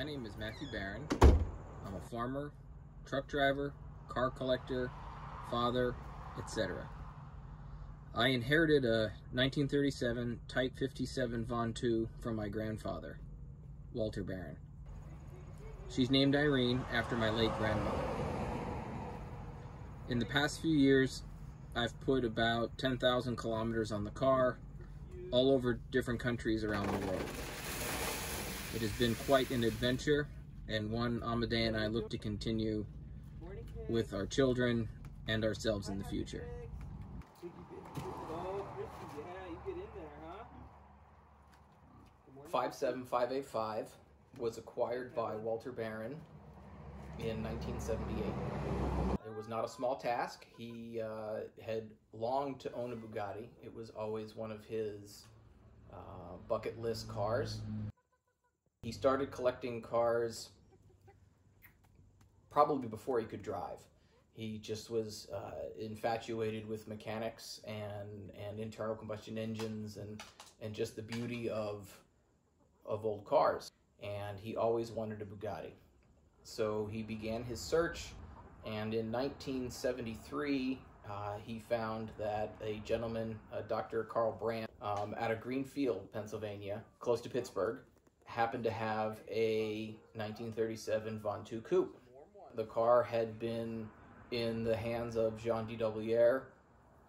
name is Matthew Barron. I'm a farmer, truck driver, car collector, father, etc. I inherited a 1937 Type 57 Von 2 from my grandfather, Walter Barron. She's named Irene after my late grandmother. In the past few years, I've put about 10,000 kilometers on the car, all over different countries around the world. It has been quite an adventure, and one Amadei and I look to continue with our children and ourselves in the future. 57585 was acquired by Walter Barron in 1978. It was not a small task. He had longed to own a Bugatti. It was always one of his bucket list cars. He started collecting cars probably before he could drive. He just was infatuated with mechanics and internal combustion engines and just the beauty of old cars. And he always wanted a Bugatti. So he began his search, and in 1973 he found that a gentleman, Dr. Carl Brandt, out of Greenfield, Pennsylvania, close to Pittsburgh, happened to have a 1937 Von 2 coupe. The car had been in the hands of Jean D. Doublier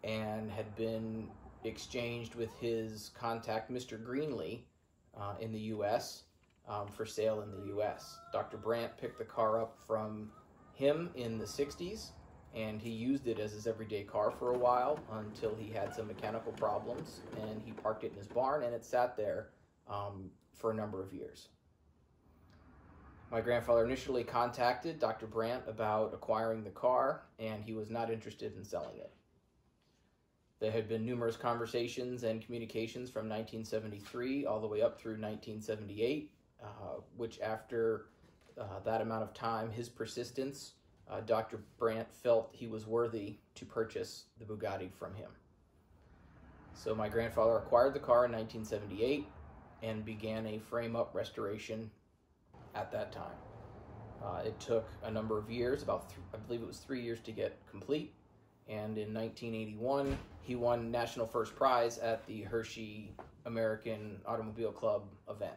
and had been exchanged with his contact, Mr. Greenlee, in the U.S. For sale in the U.S. Dr. Brandt picked the car up from him in the 60s, and he used it as his everyday car for a while until he had some mechanical problems, and he parked it in his barn, and it sat there for a number of years. My grandfather initially contacted Dr. Brandt about acquiring the car, and he was not interested in selling it. There had been numerous conversations and communications from 1973 all the way up through 1978, which after that amount of time, his persistence, Dr. Brandt felt he was worthy to purchase the Bugatti from him. So my grandfather acquired the car in 1978 and began a frame-up restoration at that time. It took a number of years, I believe it was 3 years to get complete, and in 1981 he won national first prize at the Hershey American Automobile Club event.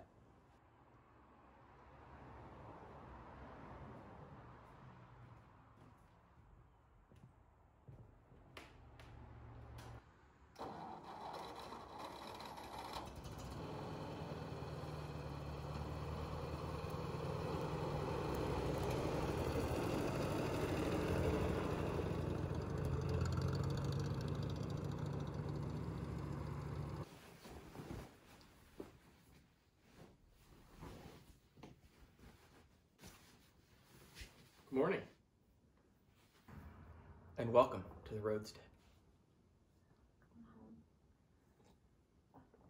Good morning, and welcome to the roadstead.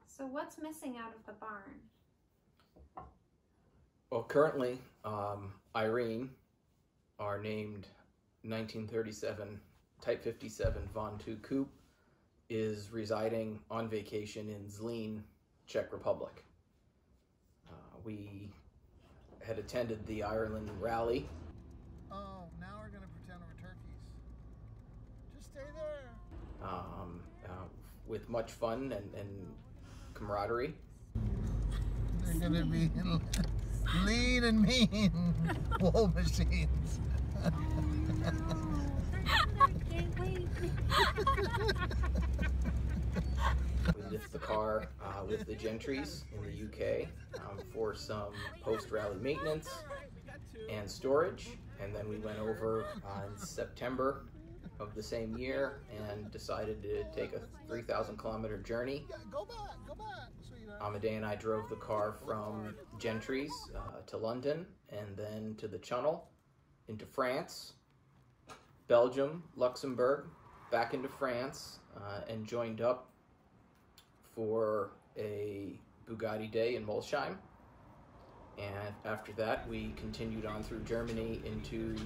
So what's missing out of the barn? Well, currently, Irene, our named 1937 Type 57 Von 2 coupe, is residing on vacation in Zlín, Czech Republic. We had attended the Ireland rally. Oh, now we're going to pretend we're turkeys. Just stay there. With much fun and camaraderie. They're going to be lean and mean wool machines. Oh, no. I can't wait. We left the car with the Gentrys in the UK for some post-rally maintenance and storage, and then we went over in September of the same year and decided to take a 3,000 kilometer journey. Go back, sweetheart. Amadei and I drove the car from Gentrys to London, and then to the Channel, into France, Belgium, Luxembourg, back into France, and joined up for a Bugatti day in Molsheim. And after that, we continued on through Germany into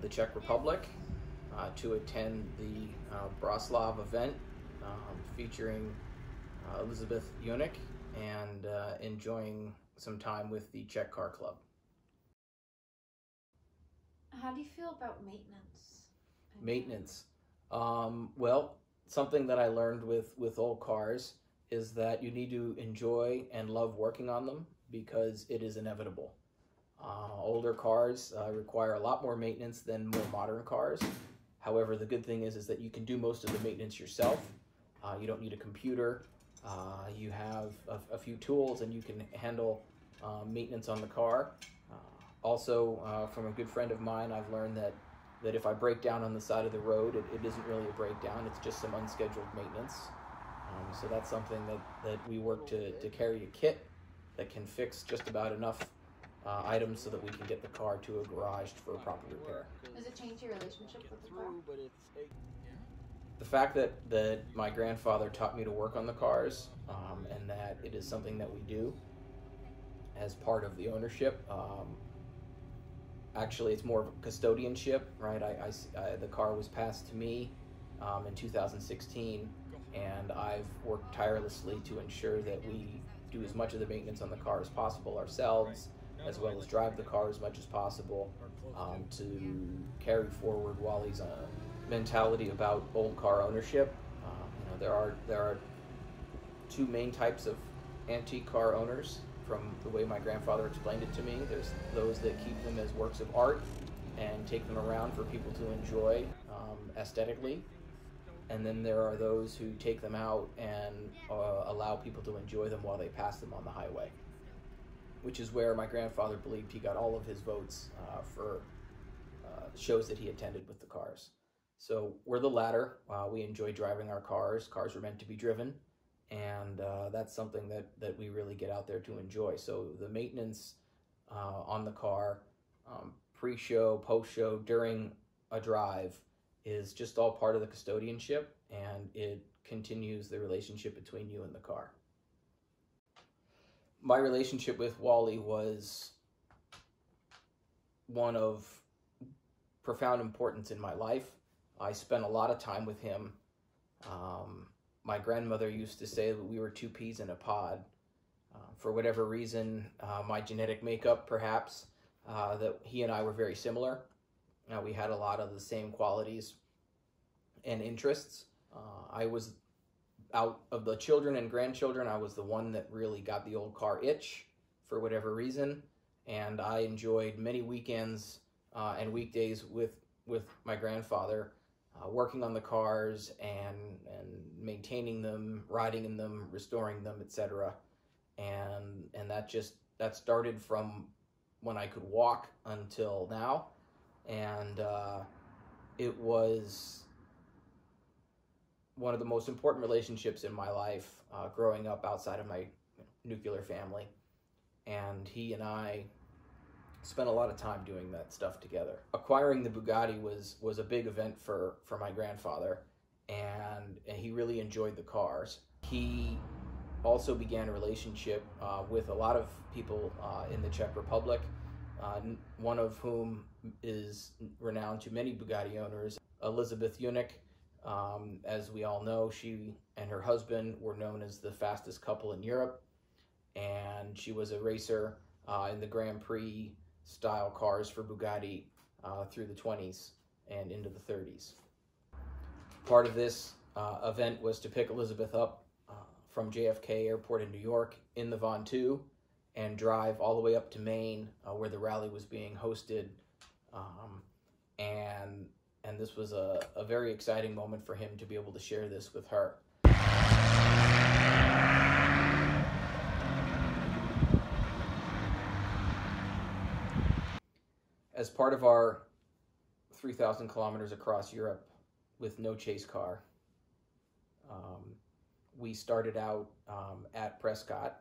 the Czech Republic to attend the Bratislava event featuring Elizabeth Eunuch and enjoying some time with the Czech Car Club. How do you feel about maintenance? Maintenance. Well, something that I learned with old cars is that you need to enjoy and love working on them because it is inevitable. Older cars require a lot more maintenance than more modern cars. However, the good thing is that you can do most of the maintenance yourself. You don't need a computer. You have a few tools and you can handle maintenance on the car. Also, from a good friend of mine, I've learned that if I break down on the side of the road, it isn't really a breakdown, it's just some unscheduled maintenance. So that's something that we work to carry a kit that can fix just about enough items so that we can get the car to a garage for a proper repair. Does it change your relationship with the car? The fact that my grandfather taught me to work on the cars and that it is something that we do as part of the ownership. Actually, it's more of a custodianship, right? The car was passed to me in 2016, and I've worked tirelessly to ensure that we do as much of the maintenance on the car as possible ourselves, as well as drive the car as much as possible to carry forward Wally's mentality about old car ownership. There are two main types of antique car owners. From the way my grandfather explained it to me, there's those that keep them as works of art and take them around for people to enjoy aesthetically, and then there are those who take them out and allow people to enjoy them while they pass them on the highway, which is where my grandfather believed he got all of his votes for shows that he attended with the cars. So we're the latter. We enjoy driving our cars. Cars are meant to be driven. And that's something that we really get out there to enjoy. So the maintenance on the car, pre-show, post-show, during a drive, is just all part of the custodianship, and it continues the relationship between you and the car. My relationship with Wally was one of profound importance in my life. I spent a lot of time with him. My grandmother used to say that we were two peas in a pod. For whatever reason, my genetic makeup, perhaps, that he and I were very similar. We had a lot of the same qualities and interests. I was, out of the children and grandchildren, I was the one that really got the old car itch for whatever reason. And I enjoyed many weekends and weekdays with my grandfather, working on the cars and maintaining them, riding in them, restoring them, etc. And that started from when I could walk until now. And it was one of the most important relationships in my life, growing up outside of my nuclear family. And he and I spent a lot of time doing that stuff together. Acquiring the Bugatti was a big event for my grandfather, and he really enjoyed the cars. He also began a relationship with a lot of people in the Czech Republic, one of whom is renowned to many Bugatti owners, Elizabeth Unick. As we all know, she and her husband were known as the fastest couple in Europe, and she was a racer in the Grand Prix style cars for Bugatti through the 20s and into the 30s. Part of this event was to pick Elizabeth up from JFK Airport in New York in the Von 2 and drive all the way up to Maine where the rally was being hosted. And this was a very exciting moment for him to be able to share this with her. As part of our 3,000 kilometers across Europe with no chase car, we started out at Prescott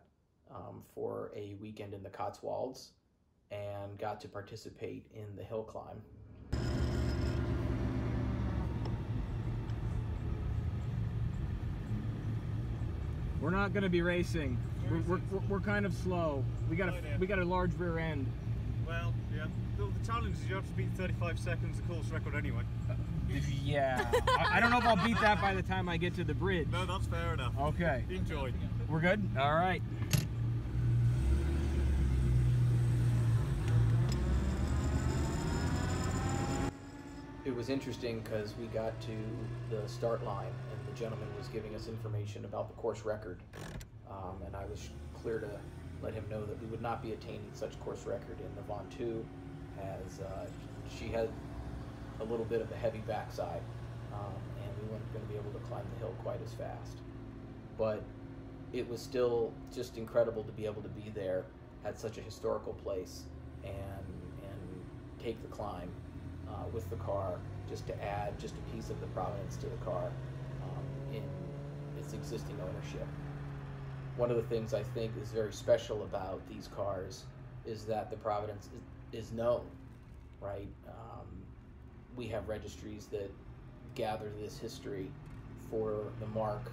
for a weekend in the Cotswolds and got to participate in the hill climb. We're not going to be racing. We're kind of slow. We got a large rear end. Well, yeah. The challenge is you have to beat 35 seconds, the course record anyway. Yeah. I don't know if I'll beat that by the time I get to the bridge. No, that's fair enough. Okay. Enjoy. We're good? All right. It was interesting because we got to the start line and the gentleman was giving us information about the course record, and I was clear to let him know that we would not be attaining such course record in the Von 2, as she had a little bit of a heavy backside, and we weren't going to be able to climb the hill quite as fast. But it was still just incredible to be able to be there at such a historical place and take the climb with the car, just to add just a piece of the provenance to the car in its existing ownership. One of the things I think is very special about these cars is that the provenance is known, right? We have registries that gather this history for the mark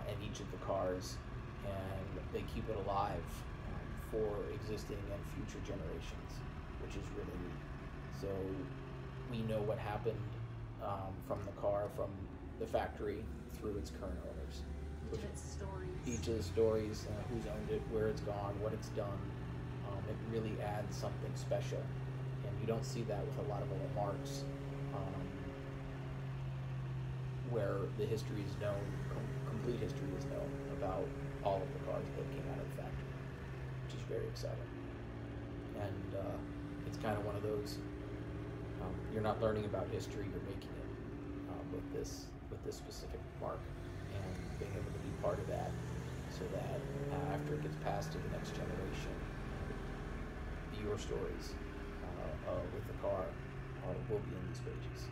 and each of the cars, and they keep it alive for existing and future generations, which is really neat. So we know what happened from the car, from the factory through its current owners. Each of the stories, who's owned it, where it's gone, what it's done. It really adds something special, and you don't see that with a lot of other marks, where the history is known, complete history is known about all of the cars that came out of the factory, which is very exciting. And it's kind of one of those, you're not learning about history, you're making it with this specific mark, and being able to be part of that, so that after it gets passed to the next generation, your stories with the car will be in these pages.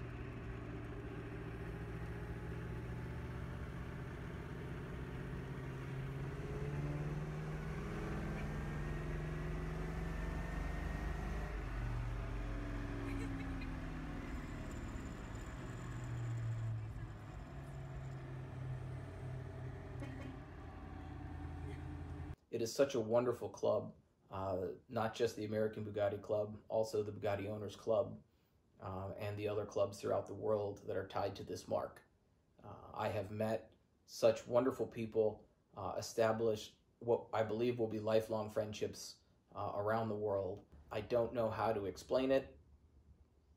It is such a wonderful club, not just the American Bugatti Club, also the Bugatti Owners Club, and the other clubs throughout the world that are tied to this mark. I have met such wonderful people, established what I believe will be lifelong friendships around the world. I don't know how to explain it,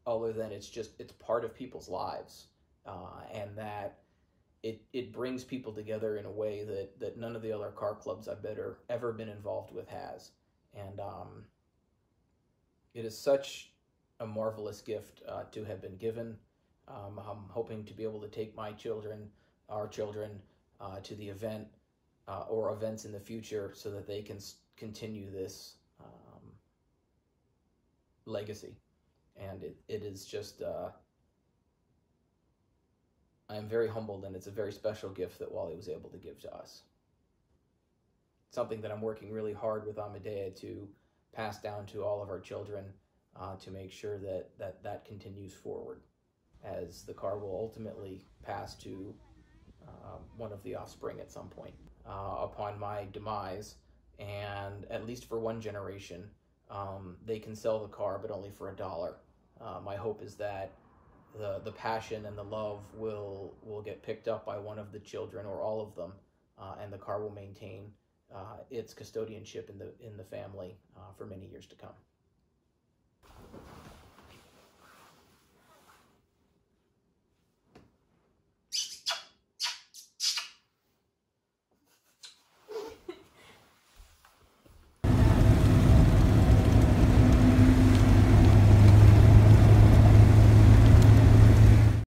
other than it's part of people's lives, and that it brings people together in a way that none of the other car clubs I've ever been involved with has. And it is such a marvelous gift to have been given. I'm hoping to be able to take our children, to the event or events in the future, so that they can continue this legacy. And it is just... I am very humbled, and it's a very special gift that Wally was able to give to us. Something that I'm working really hard with Amadea to pass down to all of our children, to make sure that continues forward, as the car will ultimately pass to one of the offspring at some point. Upon my demise, and at least for one generation, they can sell the car, but only for $1. My hope is that the passion and the love will get picked up by one of the children, or all of them, and the car will maintain its custodianship in the family for many years to come.